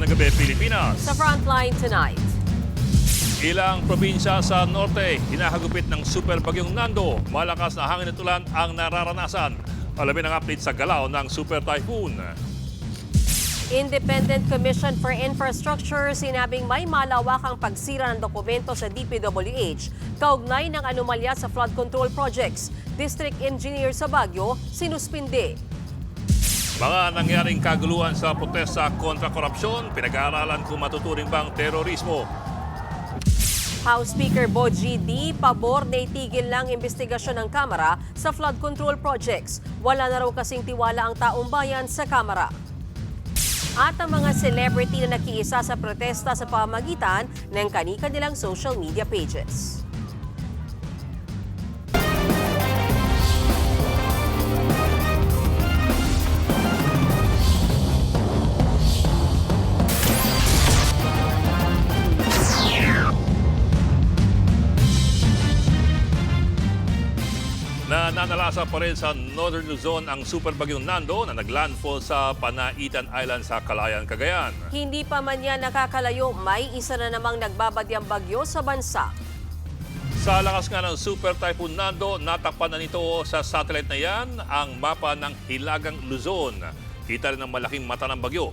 Magandang gabi, Pilipinas. Sa Frontline tonight. Ilang probinsya sa norte, hinahagupit ng super bagyong Nando. Malakas na hangin at ulan ang nararanasan. Alamin ang update sa galaw ng super typhoon. Independent Commission for Infrastructure sinabing may malawakang pagsira ng dokumento sa DPWH kaugnay ng anomalya sa flood control projects. District Engineer sa Baguio, sinuspinde. Mga nangyaring kaguluhan sa protesta kontra korupsyon, pinag-aaralan kung matuturing bang terorismo. House Speaker Bogie D. pabor na itigil lang investigasyon ng Kamara sa flood control projects. Wala na raw kasing tiwala ang taong bayan sa Kamara. At ang mga celebrity na nakiisa sa protesta sa pamamagitan ng kani-kanilang social media pages. Nananalasa pa rin sa Northern Luzon ang super bagyong Nando na naglandfall sa Panaitan Island sa Calayan, Cagayan. Hindi pa man yan nakakalayo, may isa na namang nagbabadyang bagyo sa bansa. Sa lakas nga ng super typhoon Nando, natakpan na nito sa satellite na yan ang mapa ng Hilagang Luzon. Kita rin ang malaking mata ng bagyo.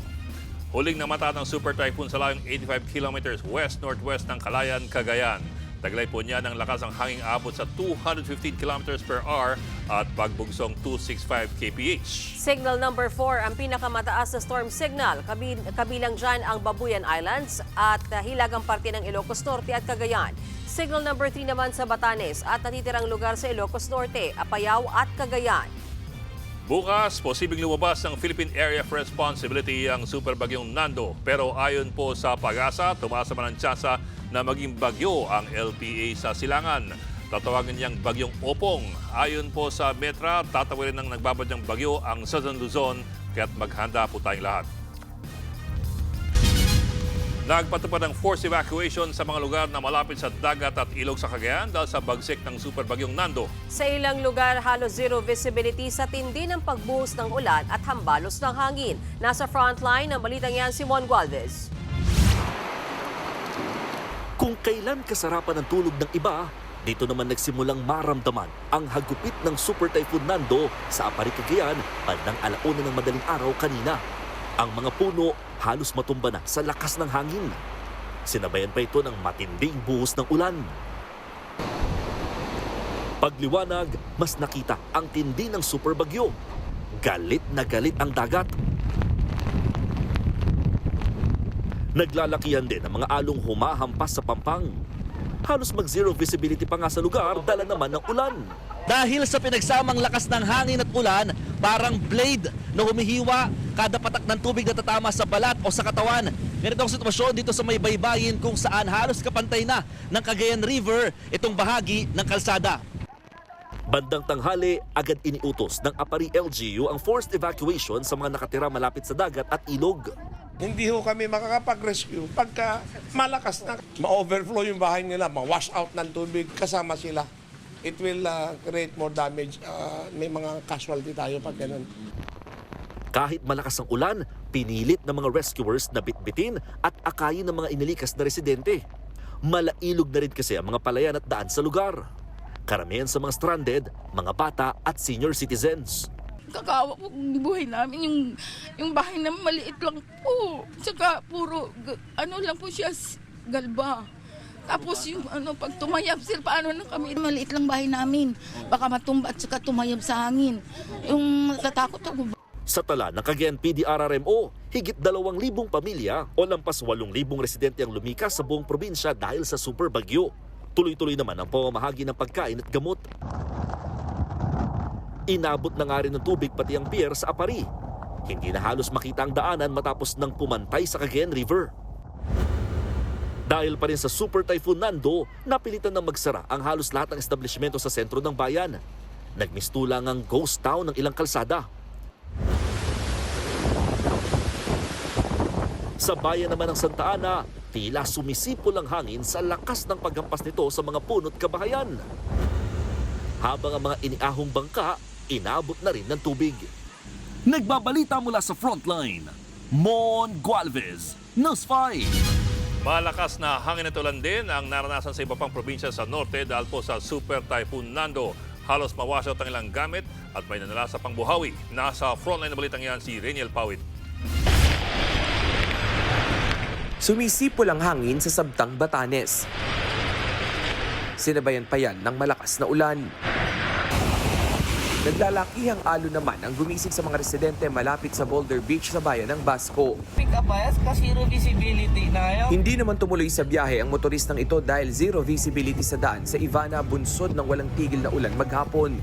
Huling na mata ng super typhoon sa layong 85 kilometers west-northwest ng Calayan, Cagayan. Taglay po niya ng lakas ng hanging abot sa 215 km per hour at pagbugsong 265 kph. Signal number 4 ang pinakamataas na storm signal. Kabilang dyan ang Babuyan Islands at hilagang parte ng Ilocos Norte at Cagayan. Signal number 3 naman sa Batanes at natitirang lugar sa Ilocos Norte, Apayao at Cagayan. Bukas, posibleng lumabas ng Philippine Area of Responsibility ang super bagyong Nando. Pero ayon po sa Pag-asa, tumaas naman ang tsansa na maging bagyo ang LPA sa Silangan. Tatawagin niyang bagyong Opong. Ayon po sa Metra, tatawagin ng nagbabadyang bagyo ang Southern Luzon, kaya't maghanda po tayong lahat. Nagpatupad ng forced evacuation sa mga lugar na malapit sa dagat at ilog sa Cagayan dahil sa bagsik ng super bagyong Nando. Sa ilang lugar, halos zero visibility sa tindi ng pagbuhos ng ulan at hambalos ng hangin. Nasa frontline ng balitang yan si Mon Gualvez. Kung kailan kasarapan ng tulog ng iba, dito naman nagsimulang maramdaman ang hagupit ng Super Typhoon Nando sa Apari, Cagayan bandang 1:00 ng madaling araw kanina. Ang mga puno halos matumba na sa lakas ng hangin. Sinabayan pa ito ng matinding buhos ng ulan. Pagliwanag, mas nakita ang tindi ng super bagyo. Galit na galit ang dagat. Naglalakihan din ang mga along humahampas sa pampang. Halos mag-zero visibility pa nga sa lugar, dala naman ng ulan. Dahil sa pinagsamang lakas ng hangin at ulan, parang blade na humihiwa kada patak ng tubig na tatama sa balat o sa katawan. Ganito ang sitwasyon dito sa may baybayin kung saan halos kapantay na ng Cagayan River itong bahagi ng kalsada. Bandang tanghali, agad iniutos ng Apari LGU ang forced evacuation sa mga nakatira malapit sa dagat at ilog. Hindi ho kami makakapag-rescue pagka malakas na ma-overflow yung bahay nila, ma-wash out ng tubig, kasama sila. It will create more damage. May mga casualty tayo pag ganun. Kahit malakas ang ulan, pinilit ng mga rescuers na bitbitin at akayin ng mga inilikas na residente. Malailog na rin kasi ang mga palayan at daan sa lugar. Karamihan sa mga stranded, mga bata at senior citizens. Kakawa po yung buhay namin, yung bahay namin maliit lang po. Saka puro, lang po siya, galba. Tapos yung pag tumayab sila, paano na kami? Maliit lang bahay namin, baka matumba at saka tumayab sa hangin. Yung tatakot ako. Sa tala ng Cagayan PDRRMO, higit 2,000 pamilya o lampas 8,000 residente ang lumikas sa buong probinsya dahil sa super bagyo. Tuloy-tuloy naman ang pamamahagi ng pagkain at gamot. Inabot na nga rin ng tubig pati ang pier sa Apari. Hindi na halos makita ang daanan matapos nang pumantay sa Cagayan River. Dahil pa rin sa Super Typhoon Nando, napilitan na magsara ang halos lahat ng establishmento sa sentro ng bayan. Nagmistulang ang ghost town ng ilang kalsada. Sa bayan naman ng Santa Ana, tila sumisipol ang hangin sa lakas ng paghampas nito sa mga puno't kabahayan. Habang ang mga iniahong bangka, inabot na rin ng tubig. Nagbabalita mula sa Frontline, Mon Gualvez, News 5. Malakas na hangin at ulan din ang naranasan sa iba pang probinsya sa norte dahil po sa Super Typhoon Nando. Halos mawash out ang ilang gamit at may nanalasa pang buhawi. Nasa frontline na balitang yan si Reniel Pawit. Sumisipol ang hangin sa Sabtang, Batanes. Sinabayan pa yan ng malakas na ulan. Naglalakihang alon naman ang gumising sa mga residente malapit sa Boulder Beach sa bayan ng Basco. Pick up kasi zero visibility na yun. Hindi naman tumuloy sa biyahe ang motoristang ito dahil zero visibility sa daan sa Ivana bunsod ng walang tigil na ulan maghapon.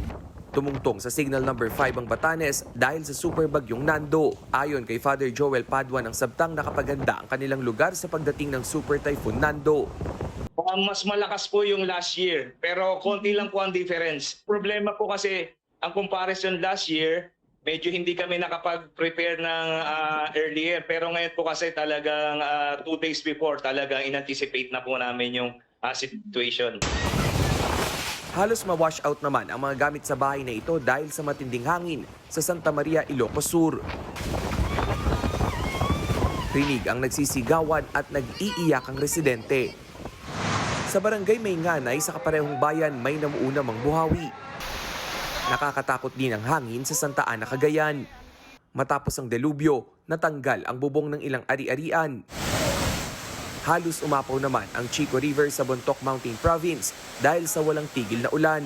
Tumungtong sa signal number 5 ang Batanes dahil sa super bagyong Nando. Ayon kay Father Joel Padua ng Sabtang, nakapaganda ang kanilang lugar sa pagdating ng Super Typhoon Nando. Mas malakas po yung last year, pero konti lang po ang difference. Problema po kasi ang comparison last year, medyo hindi kami nakapag-prepare ng earlier. Pero ngayon po kasi talagang 2 days before, talagang in-anticipate na po namin yung situation. Halos ma-wash out naman ang mga gamit sa bahay na ito dahil sa matinding hangin sa Santa Maria, Ilocos Sur. Rinig ang nagsisigawan at nag-iiyak ang residente. Sa barangay Maynganay sa kaparehong bayan may namuuna mang buhawi. Nakakatakot din ang hangin sa Santa Ana, Cagayan. Matapos ang delubyo, natanggal ang bubong ng ilang ari-arian. Halos umapaw naman ang Chico River sa Bontoc Mountain Province dahil sa walang tigil na ulan.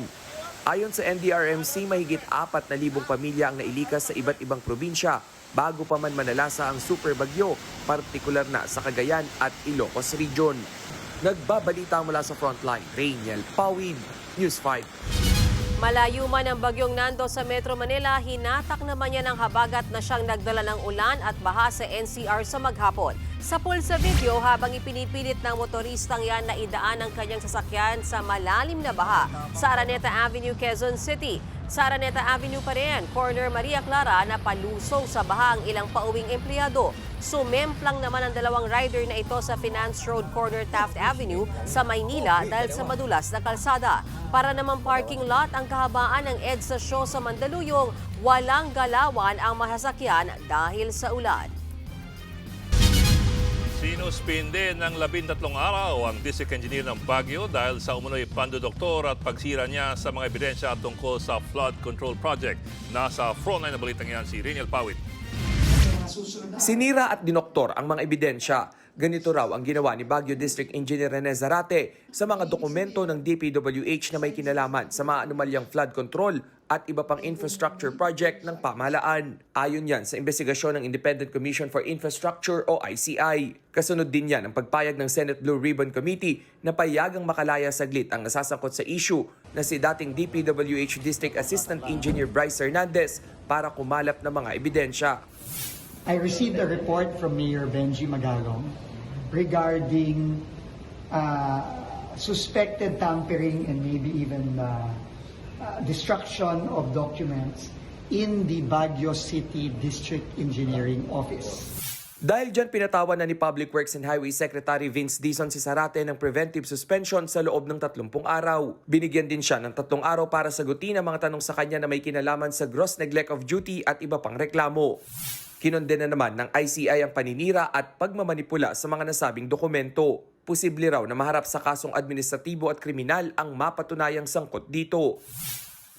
Ayon sa NDRMC, mahigit 4,000 pamilya ang nailikas sa iba't ibang probinsya bago pa man manalasa ang super bagyo, partikular na sa Cagayan at Ilocos Region. Nagbabalita mula sa Frontline, Reniel Pawid, News 5. Malayo man ang bagyong Nando sa Metro Manila, hinatak naman niya ng habagat na siyang nagdala ng ulan at baha sa NCR sa maghapon. Sa pool sa video, habang ipinipilit ng motoristang yan na idaan ang kanyang sasakyan sa malalim na baha sa Araneta Avenue, Quezon City. Sa Araneta Avenue pa rin, corner Maria Clara na palusong sa baha ang ilang pauwing empleyado. Sumemplang naman ang dalawang rider na ito sa Finance Road corner Taft Avenue sa Maynila dahil sa madulas na kalsada. Para naman parking lot ang kahabaan ng EDSA Show sa Mandaluyong, walang galawan ang masasakyan dahil sa ulan. Sinuspinde ng 13 araw ang district engineer ng Baguio dahil sa umunoy pandodoktor at pagsira niya sa mga ebidensya tungkol sa flood control project. Nasa frontline na balitang yan si Reniel Pawit. Sinira at dinoktor ang mga ebidensya. Ganito raw ang ginawa ni Baguio District Engineer Rene Zarate sa mga dokumento ng DPWH na may kinalaman sa mga anomalyang flood control at iba pang infrastructure project ng pamahalaan. Ayon yan sa investigasyon ng Independent Commission for Infrastructure o ICI. Kasunod din yan ang pagpayag ng Senate Blue Ribbon Committee na payagang makalaya saglit ang nasasangkot sa issue na si dating DPWH District Assistant Engineer Bryce Hernandez para kumalap ng mga ebidensya. I received a report from Mayor Benji Magalong regarding suspected tampering and maybe even destruction of documents in the Baguio City District Engineering Office. Dahil dyan pinatawan na ni Public Works and Highway Secretary Vince Dizon si Zarate ng preventive suspension sa loob ng 30 araw. Binigyan din siya ng 3 araw para sagutin ang mga tanong sa kanya na may kinalaman sa gross neglect of duty at iba pang reklamo. Kinondena naman ng ICI ang paninira at pagmamanipula sa mga nasabing dokumento. Posible raw na maharap sa kasong administratibo at kriminal ang mapatunayang sangkot dito.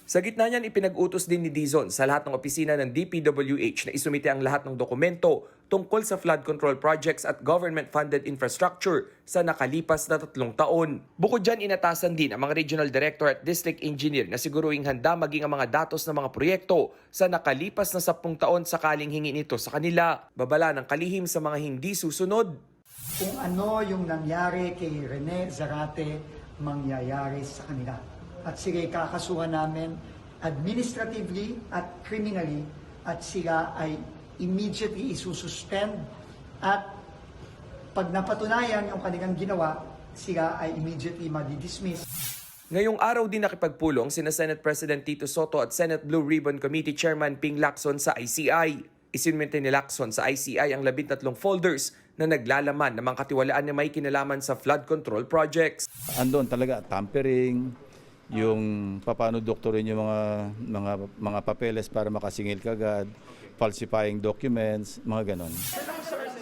Sa gitna niyan, ipinag-utos din ni Dizon sa lahat ng opisina ng DPWH na isumite ang lahat ng dokumento tungkol sa flood control projects at government-funded infrastructure sa nakalipas na 3 taon. Bukod dyan, inatasan din ang mga regional director at district engineer na siguruing handa maging ang mga datos ng mga proyekto sa nakalipas na 10 taon sakaling hingin ito sa kanila. Babala ng kalihim sa mga hindi susunod. Kung ano yung nangyari kay Rene Zarate, mangyayari sa kanila. At sige, kakasuhan namin administratively at criminally at sila ay immediately isususpend at pag napatunayan yung kanilang ginawa, sila ay immediately madidismiss. Ngayong araw din nakipagpulong sina Senate President Tito Soto at Senate Blue Ribbon Committee Chairman Ping Lacson sa ICI. Isinumite ni Lacson sa ICI ang 13 folders na naglalaman ng mga katiwalaan na may kinalaman sa flood control projects. Andon talaga tampering, yung paano doktorin yung mga papeles para makasingil kagad, falsifying documents, mga ganon.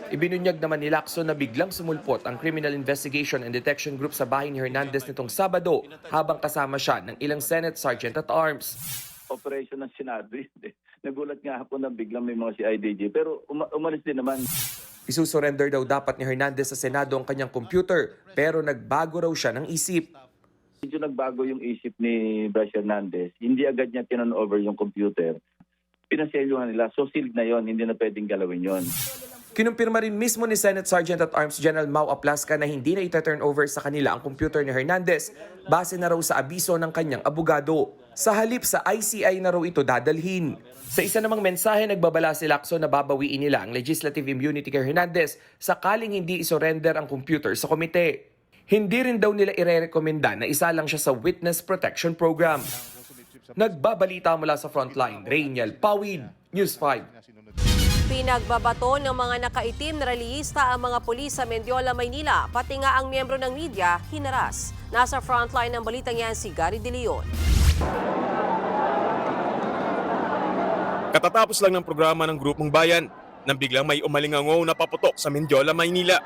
Ibinunyag naman ni Lacson na biglang sumulpot ang Criminal Investigation and Detection Group sa bahay ni Hernandez nitong Sabado habang kasama siya ng ilang Senate Sergeant at Arms. Operation ng Senado. Nagulat nga ako na biglang may mga CIDG pero umalis din naman. Isusurrender daw dapat ni Hernandez sa Senado ang kanyang computer pero nagbago raw siya ng isip. Medyo nagbago yung isip ni Bryce Hernandez. Hindi agad niya turn-over yung computer. Pinaselyuhan nila. So sealed na yon, hindi na pwedeng galawin yon. Kinumpirma rin mismo ni Senate Sergeant at Arms General Mau Aplasca na hindi na ita-turn over sa kanila ang computer ni Hernandez base na raw sa abiso ng kanyang abogado. Sa halip sa ICI na raw ito dadalhin. Sa isa namang mensahe, nagbabala si Lacson na babawiin nila ang legislative immunity kay Hernandez sakaling hindi isurrender ang computer sa komite. Hindi rin daw nila irerekomenda na isa lang siya sa Witness Protection Program. Nagbabalita mula sa Frontline, Rainiel Pawid, News 5. Pinagbabato ng mga nakaitim na relihista ang mga pulis sa Mendiola, Maynila, pati nga ang miyembro ng media, hinaras. Nasa frontline ng balitang yan si Gary De Leon. Katatapos lang ng programa ng Grupong Bayan nang biglang may umalingangaw na paputok sa Mendiola, Maynila.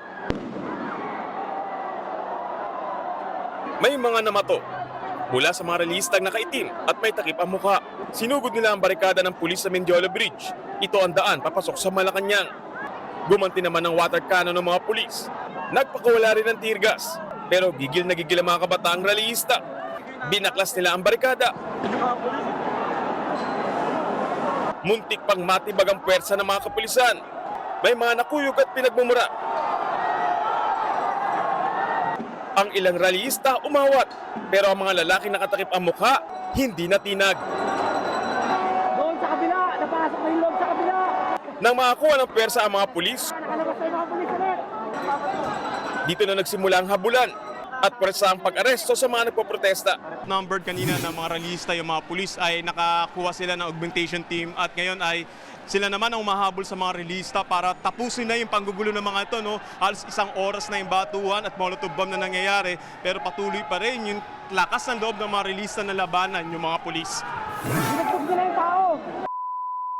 May mga namato mula sa mga relihistang nakaitim at may takip ang mukha. Sinugod nila ang barikada ng pulis sa Mendiola Bridge. Ito ang daan papasok sa Malacanang. Gumanti naman ng water cannon ng mga pulis. Nagpakawala rin ng tear gas. Pero gigil na gigil ang mga kabataang relihista. Binaklas nila ang barikada. Muntik pang matibag ang puwersa ng mga kapulisan. May mga nakuyog at pinagmumura. Ang ilang rallyista umawat, pero ang mga lalaki nakatakip ang mukha, hindi natinag. Doon sa kabila, napasok na yung loob sa kabila. Nang makakuha ng pwersa ang mga pulis, Nakalabas tayo mga pulis ulit. dito na nagsimula ang habulan at pwersa ang pag-aresto sa mga nagpoprotesta. Numbered kanina ng mga rallyista, yung mga pulis ay nakakuha sila ng augmentation team at ngayon ay sila naman ang umahabol sa mga rallyista para tapusin na yung panggugulo ng mga ito. No? Halos 1 oras na yung batuhan at molotov bomb na nangyayari pero patuloy pa rin yung lakas ng loob ng mga rallyista na labanan yung mga pulis. Binagpog nila yung tao.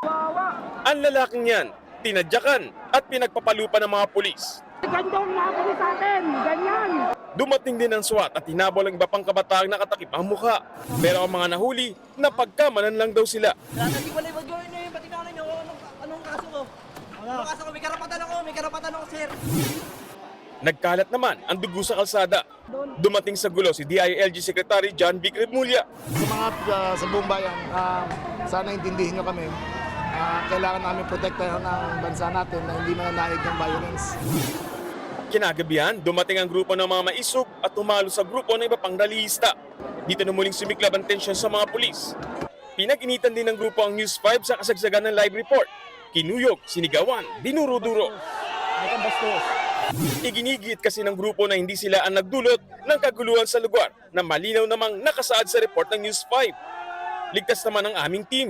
Wawa. Ang lalaking yan, tinadyakan at pinagpapalupa ng mga pulis. Gandong mga pulis sa atin. Ganyan. Dumating din ang SWAT at hinabol ang iba pang kabataang nakatakip ang mukha. Pero ang mga nahuli, napagkamanan lang daw sila. Naghiwalay mo yun eh. Pati na nyo. Anong kaso ko? Anong kaso ko? May karapatan ako, sir. Nagkalat naman ang dugo sa kalsada. Dumating sa gulo si DILG Secretary John Vic Remulla. Sa mga sa buong bayan, sana intindihin nyo kami. Kailangan namin protektahan ang bansa natin na hindi mananaig ng violence. Kinagabihan, dumating ang grupo ng mga maisog at tumalo sa grupo ng iba pang rallyista. Dito na muling sumiklab ang tensyon sa mga pulis. Pinag-initan din ng grupo ang News 5 sa kasagsagan ng live report. Kinuyog, sinigawan, dinuro-duro. Iginigit kasi ng grupo na hindi sila ang nagdulot ng kaguluhan sa lugar na malinaw namang nakasaad sa report ng News 5. Ligtas naman ang aming team.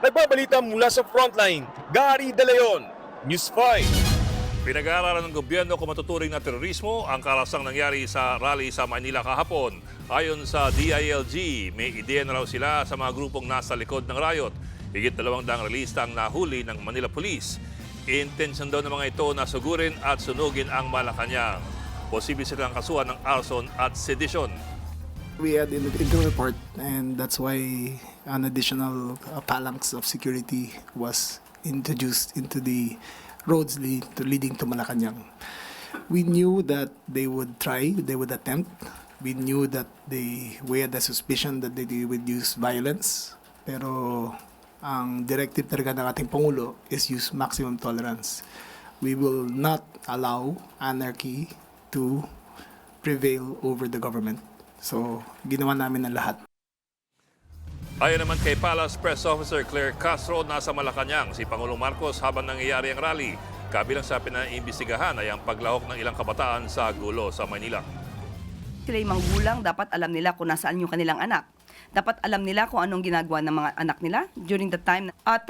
Nagbabalita mula sa Frontline, Gary De Leon, News 5. Pinag-aaralan ng gobyerno kung matuturing na terorismo ang karasang nangyari sa rally sa Manila kahapon. Ayon sa DILG, may ideya na raw sila sa mga grupong nasa likod ng riot. Higit 200 relista ang nahuli ng Manila Police. Intensyon daw ng mga ito na sugurin at sunugin ang Malacanang. Posible silang kasuhan ng arson at sedition. We had into report and that's why an additional phalanx of security was introduced into the roads leading to Malacanang. We knew that they would attempt. We knew that we had the suspicion that they would use violence. Pero ang directive talaga ng ating Pangulo is use maximum tolerance. We will not allow anarchy to prevail over the government. So, ginawa namin ang lahat. Ayon naman kay Palace Press Officer Claire Castro, nasa Malacanang si Pangulong Marcos habang nangyayari ang rally. Kabilang sa pinaimbestigahan ay ang paglahok ng ilang kabataan sa gulo sa Manila. Sila'y manggulang, dapat alam nila kung nasaan yung kanilang anak. Dapat alam nila kung anong ginagawa ng mga anak nila during the time. At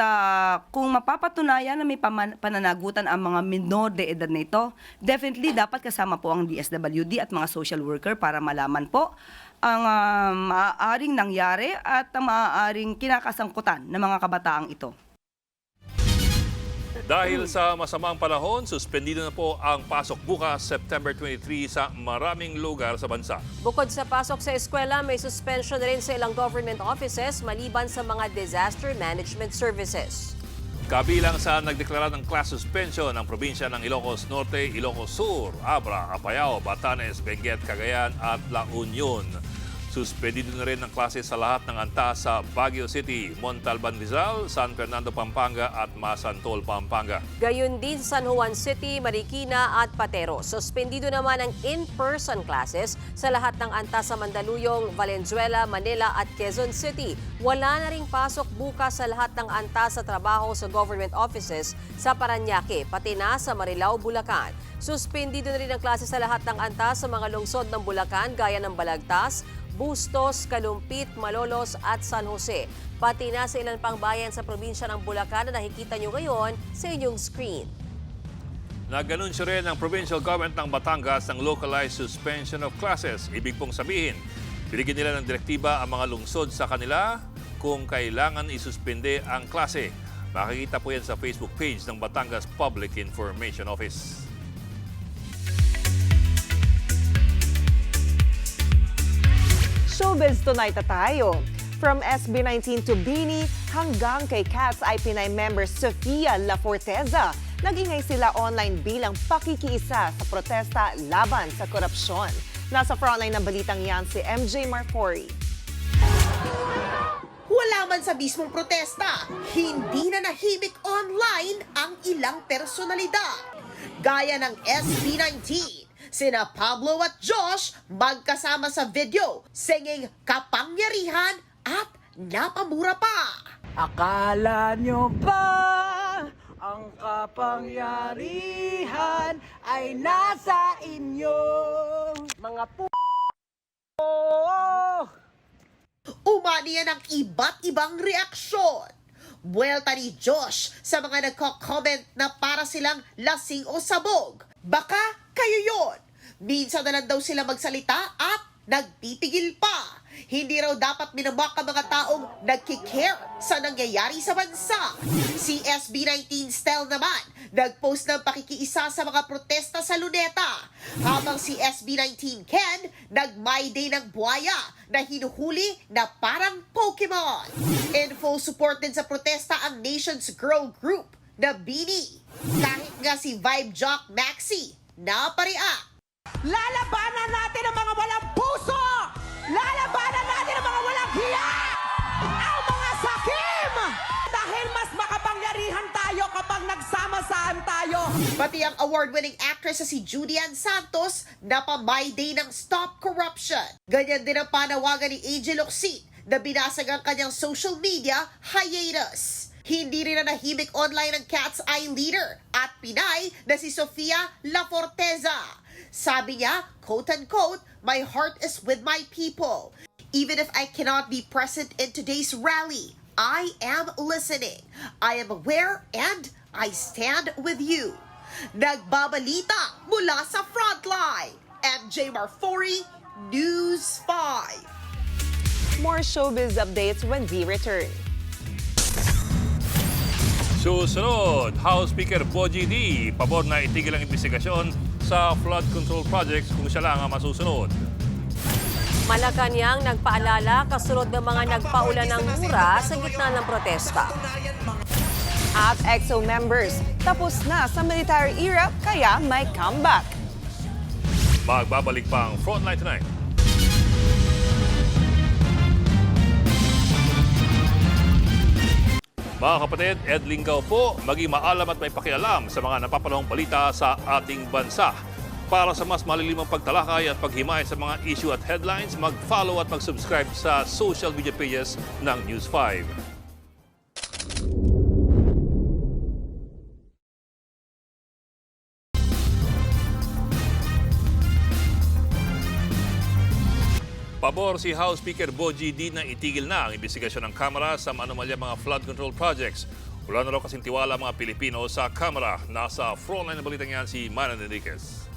kung mapapatunayan na may pananagutan ang mga minor de edad na ito, definitely dapat kasama po ang DSWD at mga social worker para malaman po ang maaaring nangyari at ang maaaring kinakasangkutan ng mga kabataang ito. Dahil sa masamang panahon, suspendido na po ang pasok bukas September 23 sa maraming lugar sa bansa. Bukod sa pasok sa eskwela, may suspension na rin sa ilang government offices maliban sa mga disaster management services. Kabilang sa nagdeklara ng class suspension ang probinsya ng Ilocos Norte, Ilocos Sur, Abra, Apayao, Batanes, Benguet, Cagayan at La Union. Suspendido na rin ang klase sa lahat ng antas sa Baguio City, Montalban, Rizal, San Fernando, Pampanga at Masantol, Pampanga. Gayon din San Juan City, Marikina at Patero. Suspendido naman ang in-person classes sa lahat ng antas sa Mandaluyong, Valenzuela, Manila at Quezon City. Wala na ring pasok bukas sa lahat ng antas sa trabaho sa government offices sa Parañaque, pati na sa Marilao, Bulacan. Suspendido na rin ang klase sa lahat ng antas sa mga lungsod ng Bulacan gaya ng Balagtas, Bustos, Kalumpit, Malolos at San Jose. Pati na sa ilan pang bayan sa probinsya ng Bulacan na nakikita nyo ngayon sa inyong screen. Nag-anunsyo rin ang provincial government ng Batangas ng localized suspension of classes. Ibig pong sabihin, binigyan nila ng direktiba ang mga lungsod sa kanila kung kailangan isuspende ang klase. Makikita po yan sa Facebook page ng Batangas Public Information Office. Showbiz tonight na tayo. From SB19 to Bini hanggang kay Cats IP9 member Sofia La Forteza. Nag-ingay sila online bilang pakikiisa sa protesta laban sa korupsyon. Nasa frontline ng balitang yan si MJ Marfori. Wala man sa mismong protesta, hindi na nahimik online ang ilang personalidad. Gaya ng SB19, sina Pablo at Josh magkasama sa video, singing kapangyarihan at napamura pa. Akala nyo ba ang kapangyarihan ay nasa inyo? Mga Umani yan ang iba't ibang reaksyon. Buwelta ni Josh sa mga nagko-comment na para silang lasing o sabog. Baka kayo yon. Minsan na lang daw sila magsalita at nagpipigil pa. Hindi raw dapat minamak ang mga taong nagkikare sa nangyayari sa bansa. Si SB19 Stel naman, nagpost ng pakikiisa sa mga protesta sa Luneta. Habang si SB19 Ken, nag-My Day ng buhaya na hinuhuli na parang Pokemon. In full support din sa protesta ang Nation's Girl Group na Bini. Kahit nga si Vibe Jock Maxi, napareact. Lalabanan natin ang mga walang puso! Lalabanan natin ang mga walang hiya! Ang mga sakim! Dahil mas makapangyarihan tayo kapag nagsama-saan tayo. Pati ang award-winning actress na si Judy Ann Santos na pa-My Day ng Stop Corruption. Ganyan din ang panawagan ni AJ Locsin na binasag ang kanyang social media hiatus. Hindi rin na nahimik online ang Cat's Eye leader at Pinay na si Sofia La Forteza. Sabi niya, quote-unquote, "My heart is with my people. Even if I cannot be present in today's rally, I am listening. I am aware and I stand with you." Nagbabalita mula sa frontline. MJ Marfori, News 5. More showbiz updates when we return. Susunod, House Speaker Bogie D. Pabor na itigil ang investigasyon sa flood control projects kung siya lang ang masusunod. Malacanang nagpaalala kasunod ng mga nagpaulan ng mura sa gitna ng protesta. At EXO members, tapos na sa military era kaya may comeback. Magbabalik pa ang Frontline Tonight. Mga kapatid, Ed Lingaw po, maging maalam at may pakialam sa mga napapanahong balita sa ating bansa. Para sa mas malilimang pagtalakay at paghimay sa mga issue at headlines, mag-follow at mag-subscribe sa social media pages ng News 5. Pabor si House Speaker Bogie D na itigil na ang investigasyon ng Kamara sa anomalya mga flood control projects. Wala na raw kasing tiwala mga Pilipino sa Kamara. Nasa frontline ng balitang yan si Manan Enriquez.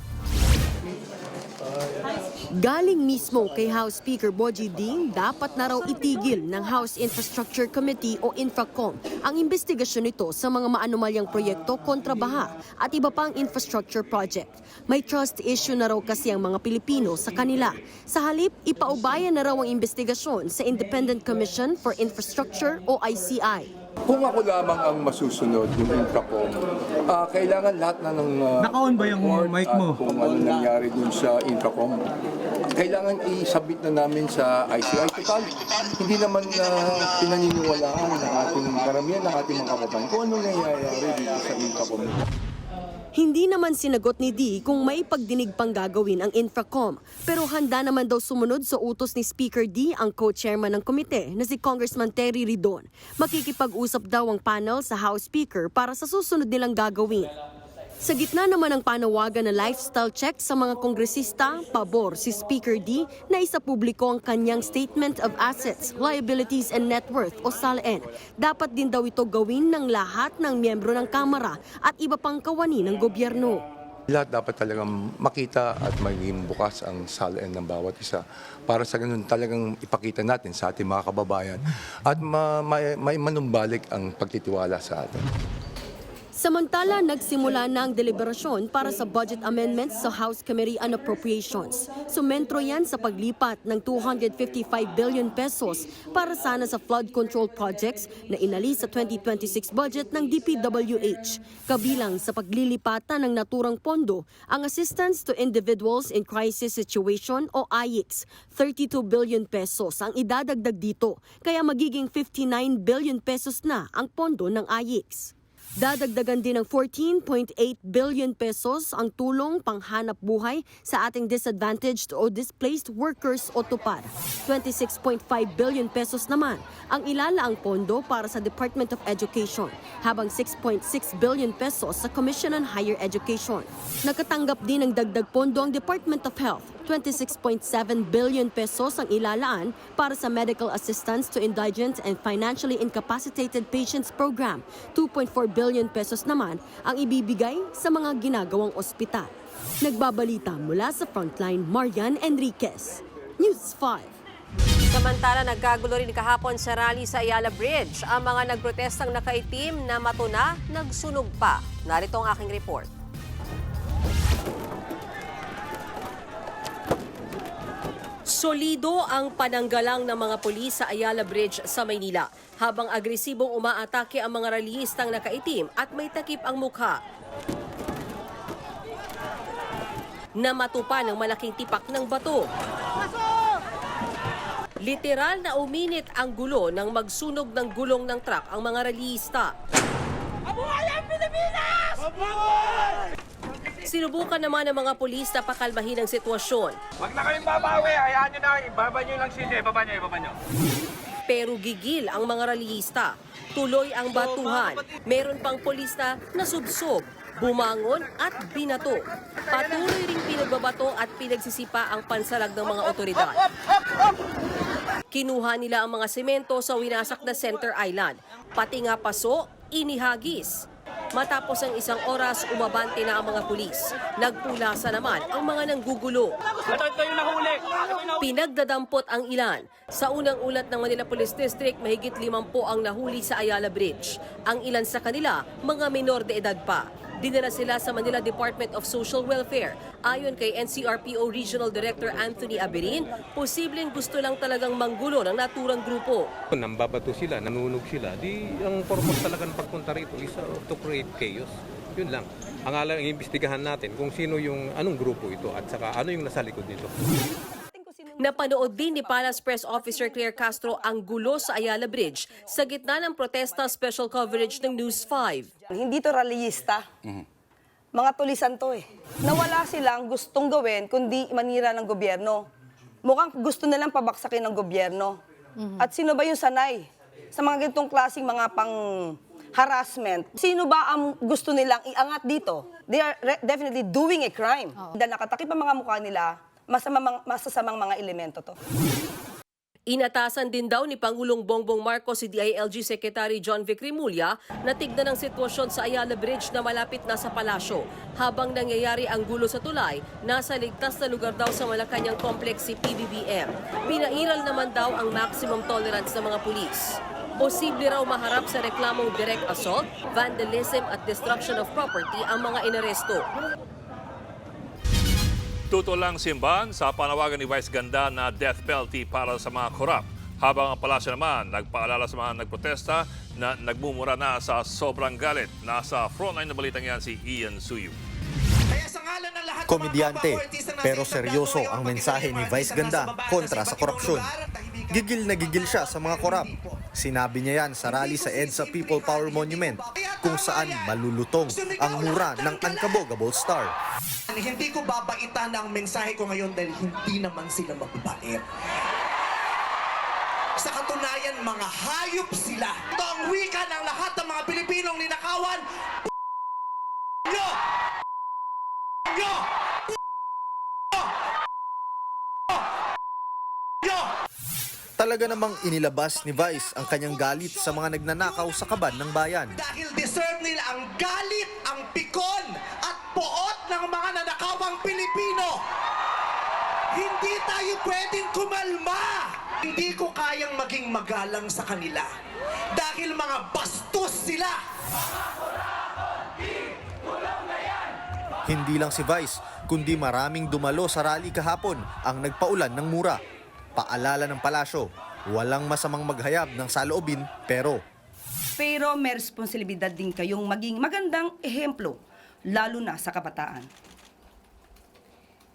Galing mismo kay House Speaker Boji Ding, dapat na raw itigil ng House Infrastructure Committee o Infracom ang investigasyon nito sa mga maanumalyang proyekto kontra baha at iba pang infrastructure project. May trust issue na raw kasi ang mga Pilipino sa kanila. Sa halip, ipaubayan na raw ang investigasyon sa Independent Commission for Infrastructure o ICI. Kung ako lamang ang masusunod yung Infracom, kailangan lahat na ng naka-on ba yung mic mo? Kung ano nangyari dun sa Infracom, kailangan i-submit na namin sa ICI. Total, hindi naman pinaniniwalaan ng ating karamihan ng ating mga kababayan kung ano nangyayari dito sa Infracom. Hindi naman sinagot ni Dee kung may pagdinig pang gagawin ang Infracom. Pero handa naman daw sumunod sa utos ni Speaker Dee ang co-chairman ng komite na si Congressman Terry Ridon. Makikipag-usap daw ang panel sa House Speaker para sa susunod nilang gagawin. Sa gitna naman ng panawagan na lifestyle check sa mga kongresista, pabor si Speaker Dee na isapubliko ang kanyang Statement of Assets, Liabilities and Net Worth o SALN. Dapat din daw ito gawin ng lahat ng miyembro ng Kamara at iba pang kawani ng gobyerno. Lahat dapat talagang makita at maging bukas ang SALN ng bawat isa para sa ganun talagang ipakita natin sa ating mga kababayan at may manumbalik ang pagtitiwala sa atin. Samantala, nagsimula na ang deliberasyon para sa budget amendments sa House Committee on Appropriations. Sumentro yan sa paglipat ng 255 billion pesos para sana sa flood control projects na inalis sa 2026 budget ng DPWH. Kabilang sa paglilipatan ng naturang pondo ang Assistance to Individuals in Crisis Situation o AICS. 32 billion pesos ang idadagdag dito, kaya magiging 59 billion pesos na ang pondo ng AICS. Dadagdagan din ng 14.8 billion pesos ang tulong panghanap buhay sa ating disadvantaged o displaced workers o TUPAD. 26.5 billion pesos naman ang ilalaang pondo para sa Department of Education, habang 6.6 billion pesos sa Commission on Higher Education. Nakatanggap din ng dagdag pondo ang Department of Health. 26.7 billion pesos ang ilalaan para sa medical assistance to indigent and financially incapacitated patients program. 2.4 billion pesos naman ang ibibigay sa mga ginagawang ospital. Nagbabalita mula sa Frontline, Marian Enriquez, News 5. Samantala, nagkagulo rin kahapon sa rally sa Ayala Bridge. Ang mga nagprotestang nakaitim na matuna, nagsunog pa. Narito ang aking report. Solido ang pananggalang ng mga pulis sa Ayala Bridge sa Maynila, habang agresibong umaatake ang mga rallyistang nakaitim at may takip ang mukha. Namatupa ng malaking tipak ng bato. Literal na uminit ang gulo nang magsunog ng gulong ng truck ang mga rallyista. Mabuhay ang Pilipinas! Mabuhay! Sinubukan naman ng mga pulis na pakalmahin ang sitwasyon. Wag na kayong babawi, hayaan nyo na, ibaba nyo lang sila, ibaba nyo. Pero gigil ang mga rallyista. Tuloy ang batuhan. Meron pang pulis na nasubsob, bumangon at binato. Patuloy ring pinagbabato at pinagsisipa ang pansalag ng mga otoridad. Kinuha nila ang mga semento sa winasak na Center Island. Pati nga paso, inihagis. Matapos ang isang oras, umabante na ang mga pulis. Nagpulasa naman ang mga nanggugulo. Ito yung nahuli. Pinagdadampot ang ilan. Sa unang ulat ng Manila Police District, mahigit 50 ang nahuli sa Ayala Bridge. Ang ilan sa kanila, mga menor de edad pa. Dinala sila sa Manila Department of Social Welfare. Ayon kay NCRPO Regional Director Anthony Aberin, posibleng gusto lang talagang manggulo ng naturang grupo. Nambabato sila, nanunog sila, di ang purpose talaga ng pagpunta rito is to create chaos. Yun lang. Ang iimbestigahan natin kung sino yung anong grupo ito at saka ano yung nasa likod nito. Napanood din ni Palace Press Officer Claire Castro ang gulo sa Ayala Bridge sa gitna ng protesta special coverage ng News 5. Hindi to rallyista. Mga tulisan to eh. Nawala silang gustong gawin kundi manira ng gobyerno. Mukhang gusto nilang pabaksakin ng gobyerno. At sino ba yung sanay sa mga ganitong klaseng mga harassment? Sino ba ang gusto nilang iangat dito? They are definitely doing a crime. Dahil nakatakip ang mga mukha nila, masasamang mga elemento to. Inatasan din daw ni Pangulong Bongbong Marcos si DILG Secretary John Vic Rimulya na tignan ang sitwasyon sa Ayala Bridge na malapit na sa palasyo. Habang nangyayari ang gulo sa tulay, nasa ligtas na lugar daw sa Malacanang complex si PBBM. Pinairal naman daw ang maximum tolerance ng mga pulis. Posible raw maharap sa reklamong direct assault, vandalism at destruction of property ang mga inaresto. Tutulang simbahan sa panawagan ni Vice Ganda na death penalty para sa mga korap. Habang ang palasyo naman, nagpaalala sa mga nagprotesta na nagmumura na sa sobrang galit. Nasa frontline na balitang yan si Ian Suyu. Komedyante, pero seryoso ang mensahe ni Vice Ganda kontra sa korupsyon. Gigil na gigil siya sa mga korap. Sinabi niya yan sa rally sa EDSA People Power Monument kung saan malulutong ang mura ng Unkabogable Star. Hindi ko babaitan ang mensahe ko ngayon dahil hindi naman sila mababait. Sa katunayan, mga hayop sila. Ito ang wika ng lahat ng mga Pilipinong ninakawan. Nyo! Nyo! Talaga namang inilabas ni Vice ang kanyang galit sa mga nagnanakaw sa kaban ng bayan. Dahil deserve nila ang galit, ang pikon, at poot ng mga nanakawang Pilipino. Hindi tayo pwedeng kumalma. Hindi ko kayang maging magalang sa kanila. Dahil mga bastos sila. Hindi lang si Vice, kundi maraming dumalo sa rally kahapon ang nagpaulan ng mura. Paalala ng palasyo, walang masamang maghayab ng saloobin pero may responsibilidad din kayong maging magandang ehemplo, lalo na sa kabataan.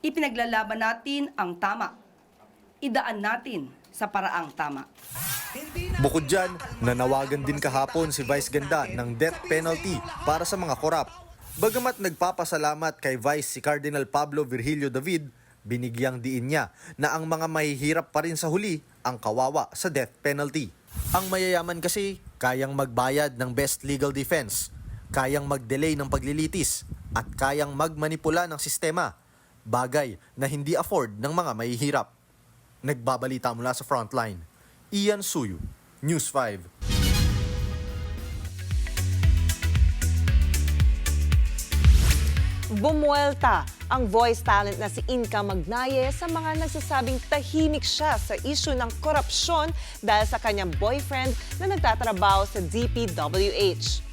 Ipinaglalaban natin ang tama. Idaan natin sa paraang tama. bukod dyan, nanawagan din kahapon si Vice Ganda ng death penalty para sa mga korap. Bagamat nagpapasalamat kay Vice si Cardinal Pablo Virgilio David, binigyang diin niya na ang mga mahihirap pa rin sa huli ang kawawa sa death penalty. Ang mayayaman kasi kayang magbayad ng best legal defense, kayang mag-delay ng paglilitis, at kayang magmanipula ng sistema, bagay na hindi afford ng mga mahihirap. Nagbabalita mula sa Frontline, Ian Suyu, News 5. Bumuelta ang voice talent na si Inka Magnaye sa mga nagsasabing tahimik siya sa issue ng korupsyon dahil sa kanyang boyfriend na nagtatrabaho sa DPWH.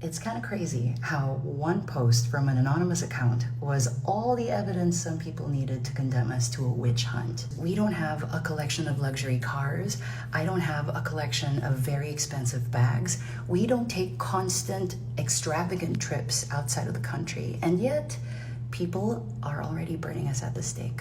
It's kind of crazy how one post from an anonymous account was all the evidence some people needed to condemn us to a witch hunt. We don't have a collection of luxury cars. I don't have a collection of very expensive bags. We don't take constant, extravagant trips outside of the country. And yet, people are already burning us at the stake.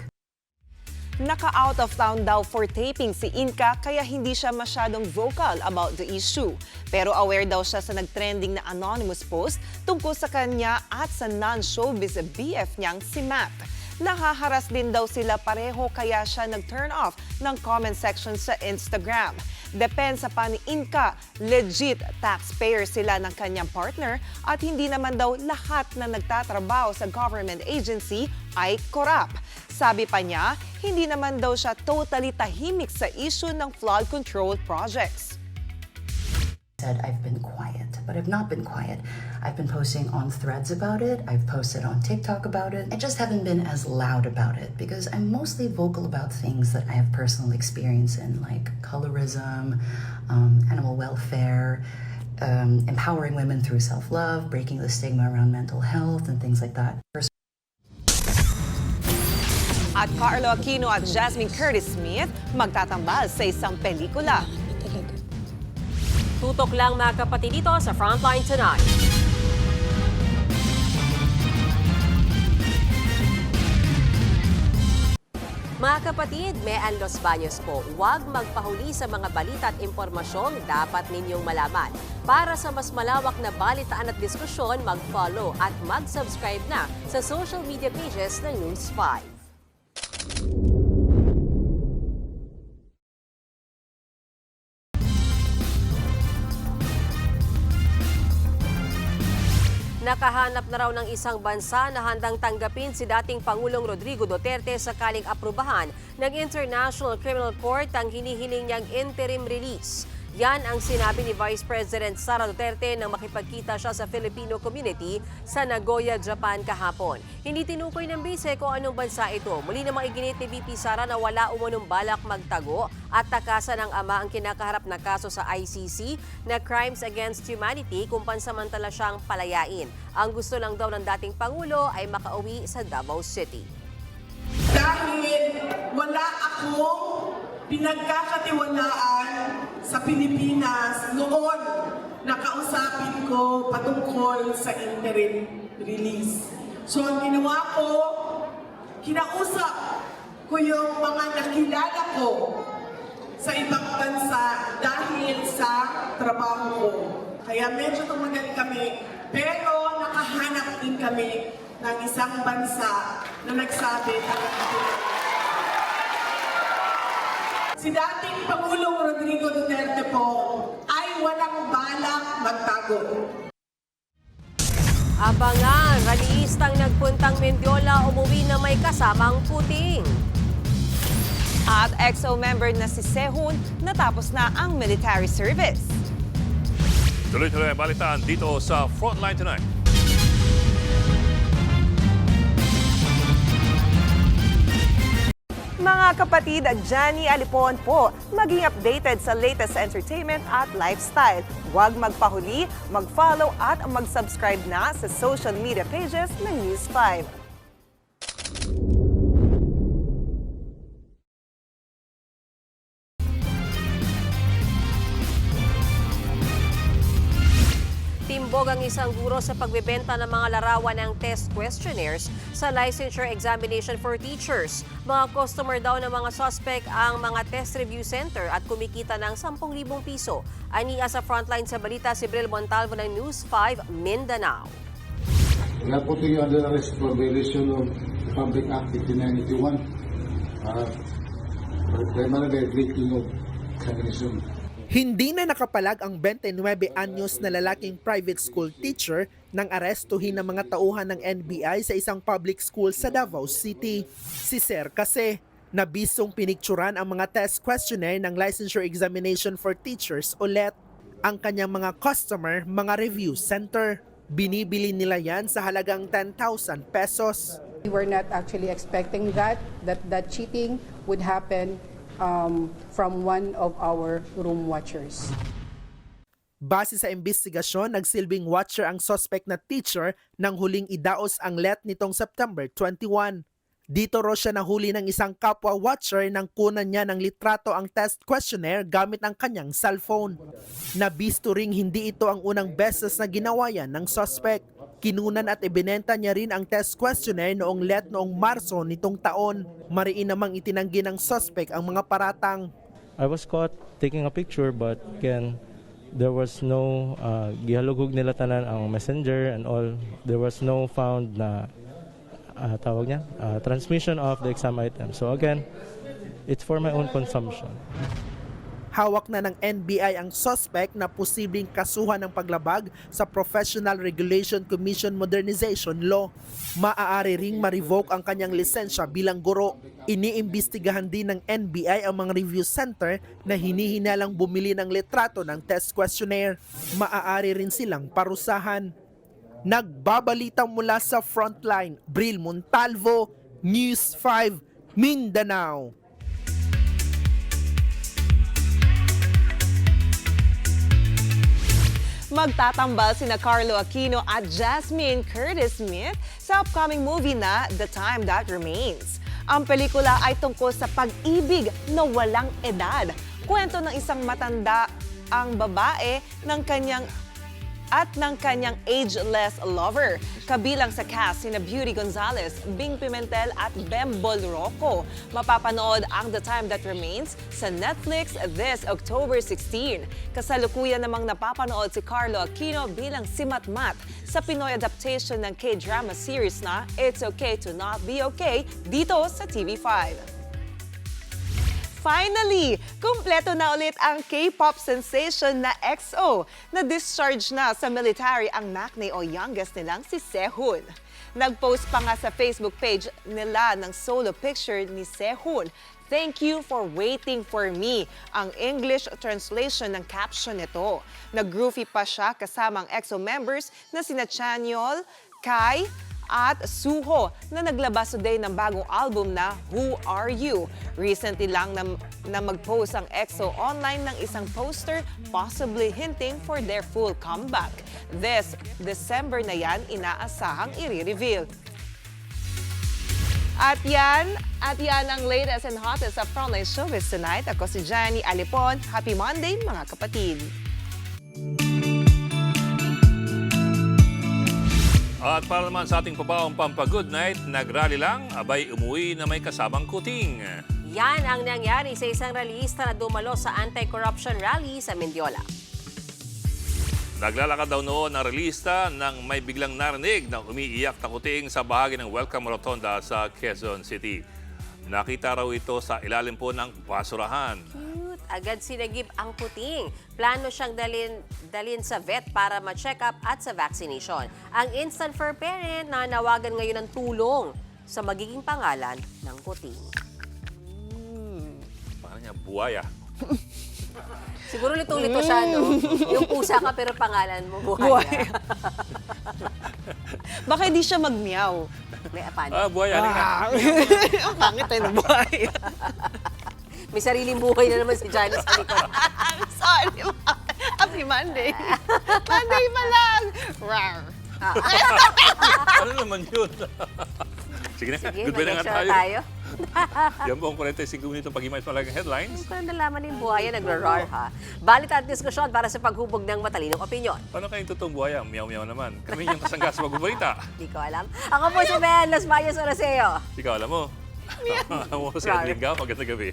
Naka-out of town daw for taping si Inka kaya hindi siya masyadong vocal about the issue. Pero aware daw siya sa nagtrending na anonymous post tungkol sa kanya at sa non-showbiz BF niyang si Matt. Nahaharas din daw sila pareho kaya siya nag-turn off ng comment section sa Instagram. Depensa pa ni Inka, legit taxpayer sila ng kanyang partner at hindi naman daw lahat na nagtatrabaho sa government agency ay korap. Sabi pa niya, hindi naman daw siya totally tahimik sa issue ng flood control projects. Said I've been quiet, but I've not been quiet. I've been posting on Threads about it. I've posted on TikTok about it. I just haven't been as loud about it because I'm mostly vocal about things that I have personal experience in, like colorism, animal welfare, empowering women through self-love, breaking the stigma around mental health, and things like that. At Carlo Aquino at Jasmine Curtis Smith magtatambal sa isang pelikula. Tutok lang mga kapatid dito sa Frontline Tonight. Mga kapatid, Mean Los Baños po, huwag magpahuli sa mga balita at impormasyong dapat ninyong malaman. Para sa mas malawak na balitaan at diskusyon, mag-follow at mag-subscribe na sa social media pages ng News 5. Nakahanap na raw ng isang bansa na handang tanggapin si dating Pangulong Rodrigo Duterte sakaling aprubahan ng International Criminal Court ang hinihiling niyang interim release. Yan ang sinabi ni Vice President Sara Duterte nang makipagkita siya sa Filipino community sa Nagoya, Japan kahapon. Hindi tinukoy ng bise kung anong bansa ito. Muli namang iginit ni VP Sara na wala umunong balak magtago at takasan ng ama ang kinakaharap na kaso sa ICC na Crimes Against Humanity kung pansamantala siyang palayain. Ang gusto lang daw ng dating Pangulo ay makauwi sa Davao City. Dahil wala akong pinagkakatiwalaan sa Pilipinas noon na kausapin ko patungkol sa interim release. So ang ginawa ko, kinausap ko yung mga nakilala ko sa ibang bansa dahil sa trabaho ko. Kaya medyo tumagal kami, pero nakahanap din kami ng isang bansa na nagsabi na si dating Pangulong Rodrigo Duterte po ay walang balak magtago. Abangan, rallyistang nagpuntang Mendiola umuwi na may kasamang puting. At EXO member na si Sehun natapos na ang military service. Tuloy-tuloy ang balitaan dito sa Frontline Tonight. Mga kapatid, Johnny Alipon po, maging updated sa latest entertainment at lifestyle. Huwag magpahuli, mag-follow at mag-subscribe na sa social media pages ng News 5. Timbog ang isang guro sa pagbebenta ng mga larawan ng test questionnaires sa licensure examination for teachers. Mga customer daw ng mga suspect ang mga test review center at kumikita ng 10,000 piso. Aniya sa Frontline sa balita si Bril Montalvo ng News 5 Mindanao. We are putting you under arrest for violation of the Public Act 5981. Primarily breaking of examination. Hindi na nakapalag ang 29 anyos na lalaking private school teacher nang arestuhin ng mga tauhan ng NBI sa isang public school sa Davao City. Si Sir kasi, nabisong pinikturan ang mga test questionnaire ng licensure examination for teachers o LET. Ang kanyang mga customer, mga review center. Binibili nila yan sa halagang 10,000 pesos. We were not actually expecting that cheating would happen from one of our room watchers. Base sa investigasyon, nagsilbing watcher ang suspect na teacher nang huling idaos ang LET nitong September 21. Dito raw siya nahuli ng isang kapwa watcher nang kunan niya ng litrato ang test questionnaire gamit ang kanyang cellphone. Nabisto ring hindi ito ang unang beses na ginawa yan ng suspect. Kinunan at ibinenta niya rin ang test questionnaire noong LET noong Marso nitong taon. Mariin namang itinanggi ng suspect ang mga paratang. I was caught taking a picture but again, there was no gihalugog nila tanan ang messenger and all. There was no found na transmission of the exam item. So again, it's for my own consumption. Hawak na ng NBI ang suspect na posibleng kasuhan ng paglabag sa Professional Regulation Commission Modernization Law. Maaari ring ma-revoke ang kanyang lisensya bilang guro. Iniimbestigahan din ng NBI ang mga review center na hinihinalang bumili ng litrato ng test questionnaire. Maaari rin silang parusahan. Nagbabalita mula sa Frontline, Bril Montalvo, News 5, Mindanao. Magtatambal sina Carlo Aquino at Jasmine Curtis Smith sa upcoming movie na The Time That Remains. Ang pelikula ay tungkol sa pag-ibig na walang edad. Kwento ng isang matanda ang babae ng kanyang ageless lover. Kabilang sa cast sina Beauty Gonzalez, Bing Pimentel at Bembol Rocco. Mapapanood ang The Time That Remains sa Netflix this October 16. Kasalukuyan namang napapanood si Carlo Aquino bilang si Matmat sa Pinoy adaptation ng K-drama series na It's Okay to Not Be Okay dito sa TV5. finally, kumpleto na ulit ang K-pop sensation na EXO. Na-discharge na sa military ang nakni o youngest nilang si Sehun. Nag-post pa nga sa Facebook page nila ng solo picture ni Sehun. Thank you for waiting for me. Ang English translation ng caption nito. Nag-groovy pa siya kasamang EXO members na sina Chanyeol, Kai, at Suho na naglabas today ng bagong album na Who Are You? Recently lang na mag-post ang EXO online ng isang poster possibly hinting for their full comeback. This December na yan inaasahang i-reveal. At yan ang latest and hottest sa Frontline Showbiz tonight. Ako si Jenny Alipon. Happy Monday mga kapatid! At para naman sa ating pabaong pampa-good night, nagrally lang, abay umuwi na may kasamang kuting. Yan ang nangyari sa isang rallyista na dumalo sa anti-corruption rally sa Mendiola. Naglalakad daw noon ang rallyista nang may biglang narinig na umiiyak na kuting sa bahagi ng Welcome Rotonda sa Quezon City. Nakita raw ito sa ilalim po ng basurahan. Cute. Agad sinagip ang kuting. Plano siyang dalhin sa vet para ma-check up at sa vaccination. Ang instant fur parent na nawagan ngayon ng tulong sa magiging pangalan ng kuting. Paano niya? Buwaya. Siguro lito-lito siya, no? Yung pusa ka pero pangalan mo, buhaya. Baka hindi siya mag-meow. May paano? Buhaya. Ang pangit tayo ng buhay. May sariling buhay na naman si Janice sa likod. Sorry, Happy Monday. Monday pa lang. Rawr. Ano naman yun? Sige na, goodbye na nga tayo. Yan po ang 45 minutong pag-imay malagang headlines. Hindi ko na nalaman yung buhaya nagro-roar, ha? Balit at diskusyon para sa paghubog ng matalinong opinyon. Paano kayong totoong buhaya? Meow-meow naman. Kami yung kasangga sa magbabalita. Hindi ko alam. Ako po si Ben Los Mayos Oraseo. Ikaw alam mo. Alam mo si Edling Gao. Magandang gabi.